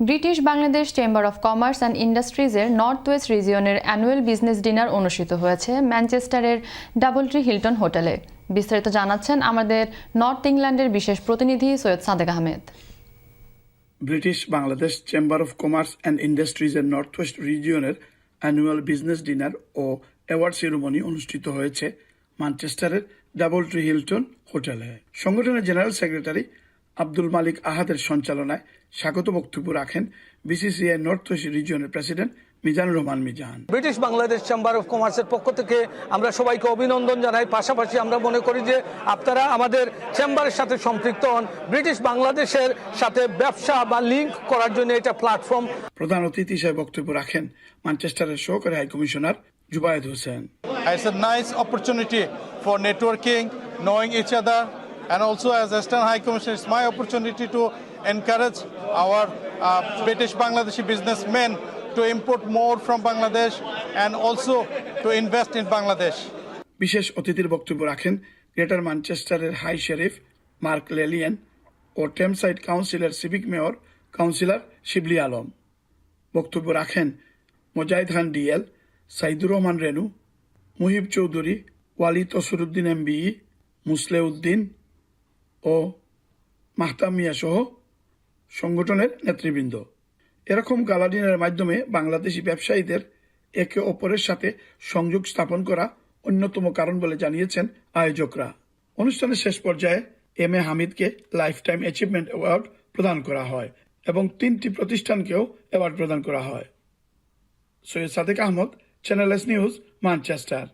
British Bangladesh chamber of commerce and ইন্ডাস্ট্রিজের north west রিজিয়নের annual business dinner অনুষ্ঠিত হয়েছে ম্যানচেস্টারের ডাবলট্রি হিলটন হোটেলে। বিস্তারিত জানাচ্ছেন আমাদের নর্থ ইংল্যান্ডের বিশেষ প্রতিনিধি Syed Sadek Ahmed. British Bangladesh chamber of commerce and ইন্ডাস্ট্রিজের নর্থ ওয়েস্ট রিজিয়নের অ্যানুয়াল বিজনেস ডিনার ও অ্যাওয়ার্ড সেরেমনি অনুষ্ঠিত হয়েছে ম্যানচেস্টারের ডাবলট্রি হিলটন হোটেলে। সংগঠনের জেনারেল সেক্রেটারি আব্দুল মালিক আহাদের সঞ্চালনায় স্বাগত বক্তব্য রাখেন বিসিসিআই নর্থ ওয়েস্ট রিজিয়নের president Mizanur Rahman Mizan. British Bangladesh chamber of কমার্সের পক্ষ থেকে আমরা সবাইকে অভিনন্দন জানাই। পাশাপাশি আমরা মনে করি যে আপনারা আমাদের চেম্বারের সাথে সম্পৃক্ত হন, ব্রিটিশ বাংলাদেশের সাথে ব্যবসা বা লিঙ্ক করার জন্য এটা প্ল্যাটফর্ম। প্রধান অতিথি হিসেবে বক্তব্য রাখেন ম্যানচেস্টারের সহকারী high commissioner Zubayed Hossain. It's a nice opportunity for networking, knowing each other, and also as Western High Commissioner, it's my opportunity to encourage our British Bangladeshi businessmen to import more from Bangladesh and also to invest in Bangladesh. বিশেষ অতিথির বক্তব্য রাখেন greater ম্যানচেস্টারের high sheriff mark লেলিয়ান ও টেমসাইড কাউন্সিলের civic mayor councillor শিবলি আলম। বক্তব্য রাখেন মোজাহিদ খান DL, Saidur Rahman রেনু, মুহিব চৌধুরী, ওয়ালি Tasaruddin MBE, Musleuddin ও মাহতাব মিয়া সহ সংগঠনের নেতৃবৃন্দ। এরকম গালা ডিনারের মাধ্যমে বাংলাদেশি ব্যবসায়ীদের একে অপরের সাথে সংযোগ স্থাপন করা অন্যতম কারণ বলে জানিয়েছেন আয়োজকরা। অনুষ্ঠানের শেষ পর্যায়ে M A হামিদকে life time achievement award প্রদান করা হয় এবং 3টি প্রতিষ্ঠানকেও অ্যাওয়ার্ড প্রদান করা হয়। Syed Sadek Ahmed, channel S news, Manchester.